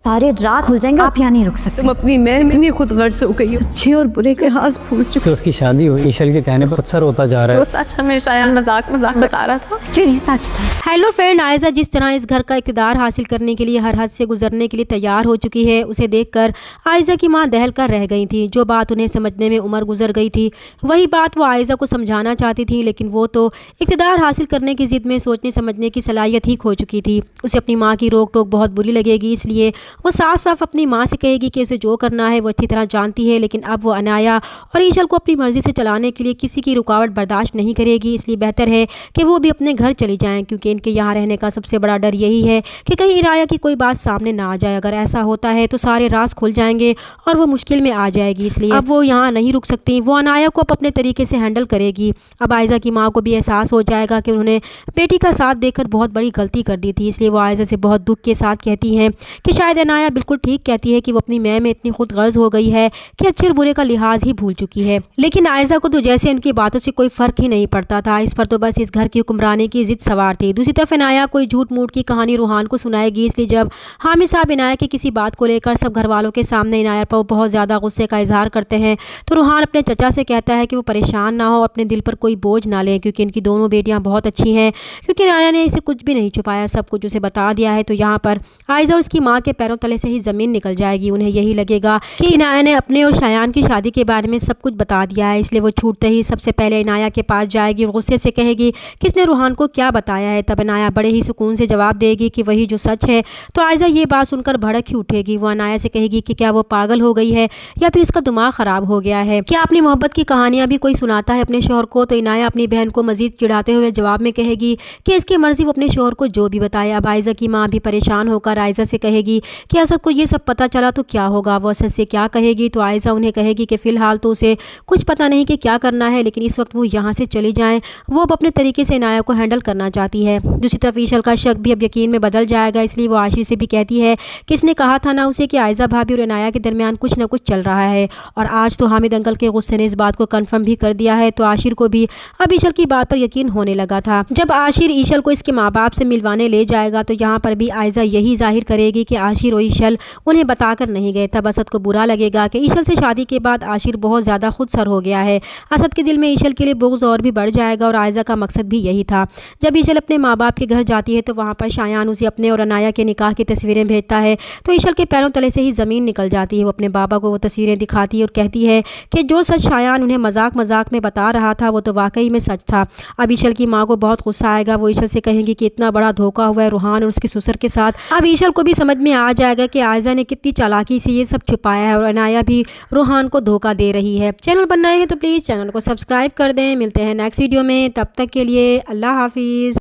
सारे रात खुल जाएंगे, आप यहाँ नहीं रुक सकते। तुम अपनी मैं इतनी खुद गर्ज हो गई हो, अच्छे और बुरे के हाथ भूल चुके। तो उसकी शादी हुई, ईशल के कहने पर अक्सर होता जा रहा है। वो सच हमेशा यार मजाक बता रहा था, यही सच था। हेलो फ्रेंड, आयजा जिस तरह इस घर का इक़्तिदार हासिल करने के लिए हर हद से गुजरने के लिए तैयार हो चुकी है, उसे देखकर आयजा की मां दहल कर रह गई थी। जो बात उन्हें समझने में उम्र गुजर गई थी, वही बात वो आयजा को समझाना चाहती थी, लेकिन वो तो इक़्तिदार हासिल करने की ज़िद में सोचने समझने की सलाहियत ही खो चुकी थी। उसे अपनी माँ की रोक टोक बहुत बुरी लगेगी, इसलिए वो साफ साफ अपनी माँ से कहेगी कि उसे जो करना है वो अच्छी तरह जानती है, लेकिन अब वो अनाया और ईशल को अपनी मर्ज़ी से चलाने के लिए किसी की रुकावट बर्दाश्त नहीं करेगी। इसलिए बेहतर है कि वो भी अपने घर चली जाएं, क्योंकि इनके यहाँ रहने का सबसे बड़ा डर यही है कि कहीं इनाया की कोई बात सामने ना आ जाए। अगर ऐसा होता है तो सारे राज खुल जाएंगे और वो मुश्किल में आ जाएगी, इसलिए अब वो यहाँ नहीं रुक सकती। वो अनाया को अपने तरीके से हैंडल करेगी। अब आयजा की माँ को भी एहसास हो जाएगा कि उन्होंने बेटी का साथ देकर बहुत बड़ी गलती कर दी थी, इसलिए वो आयजा से बहुत दुख के साथ कहती हैं कि शायद अनाया बिल्कुल ठीक कहती है कि वो अपनी मैं में इतनी खुद गर्ज हो गई है कि अच्छे और बुरे का लिहाज ही भूल चुकी है। लेकिन आयजा को तो जैसे उनकी बातों से कोई फ़र्क ही नहीं पड़ता था। इस पर तो बस इस घर की हुक्मरानी की ज़िद सवार थी। दूसरी तरफ इनाया कोई झूठ मूठ की कहानी रूहान को सुनाएगी, इसलिए जब हामिद साहब इनाया की किसी बात को लेकर सब घर वालों के सामने इनाया पर बहुत ज़्यादा गुस्से का इजहार करते हैं, तो रूहान अपने चचा से कहता है कि वो परेशान ना हो, अपने दिल पर कोई बोझ ना लें, क्योंकि इनकी दोनों बेटियाँ बहुत अच्छी हैं। क्योंकि इनाया ने इसे कुछ भी नहीं छुपाया, सब कुछ उसे बता दिया है। तो यहाँ पर आयजा और उसकी माँ के पैरों तले से ही ज़मीन निकल जाएगी। उन्हें यही लगेगा कि इनाया ने अपने और शायान की शादी के बारे में सब कुछ बता दिया है, इसलिए वो छूटते ही सबसे पहले इनाया के पास जाएगी और गुस्से से कहेगी किसने रूहान को क्या बताया है। तब इनाया बड़े ही सुकून से जवाब देगी कि वही जो सच है। तो आयजा ये बात सुनकर भड़क ही उठेगी। वो इनाया से कहेगी कि क्या वो पागल हो गई है या फिर इसका दिमाग ख़राब हो गया है, क्या अपनी मोहब्बत की कहानियाँ भी कोई सुनाता है अपने शोहर को। तो इनाया अपनी बहन को मजीद चिढ़ाते हुए जवाब में कहेगी कि इसकी मर्ज़ी, वो अपने शोहर को जो भी बताए। अब आयजा की माँ भी परेशान होकर आयजा से कहेगी कि असद को ये सब पता चला तो क्या होगा, वो असद से क्या कहेगी। तो आयजा उन्हें कहेगी कि फ़िलहाल तो उसे कुछ पता नहीं कि क्या करना है, लेकिन इस वक्त वो यहाँ से चली जाएं। वो अब अपने तरीके से इनाया को हैंडल करना चाहती है। दूसरी तरफ ईशल का शक भी अब यकीन में बदल जाएगा, इसलिए वो आशिर से भी कहती है कि इसने कहा था ना उसे कि आयजा भाभी और इनाया के दरमियान कुछ ना कुछ चल रहा है, और आज तो हामिद अंकल के गुस्से ने इस बात को कन्फर्म भी कर दिया है। तो आशिर को भी अब ईशल की बात पर यकीन होने लगा था। जब आशिर ईशल को इसके माँ बाप से मिलवाने ले जाएगा, तो यहाँ पर भी आयजा यही जाहिर करेगी कि आशिर और ईशल उन्हें बताकर नहीं गए। तब असद को बुरा लगेगा कि ईशल से शादी के बाद आशिर बहुत ज़्यादा खुद सर हो गया है। असद के दिल में ईशल के लिए बुग़्ज़ और भी बढ़ जाएगा, और आयजा का मकसद भी यही था। जब ईशल अपने माँ बाप के घर जाती है, तो वहाँ पर शायान उसे अपने और अनाया के निकाह की तस्वीरें भेजता है। तो ईशल के पैरों तले से ही ज़मीन निकल जाती है। वो अपने बाबा को वो तस्वीरें दिखाती है और कहती है कि जो सच शायान उन्हें मजाक मजाक में बता रहा था, वो तो वाकई में सच था। अब ईशल की माँ को बहुत गुस्सा आएगा। वो ईशल से कहेंगी कि इतना बड़ा धोखा हुआ है रूहान और उसके ससुर के साथ। अब ईशल को भी समझ में आ जाएगा कि आयजा ने कितनी चालाकी से ये सब छुपाया है, और अनाया भी रूहान को धोखा दे रही है। चैनल पर नए हैं तो प्लीज़ चैनल को सब्सक्राइब कर दें। मिलते हैं नेक्स्ट वीडियो में, तब तक के लिए अल्लाह हाफिज़।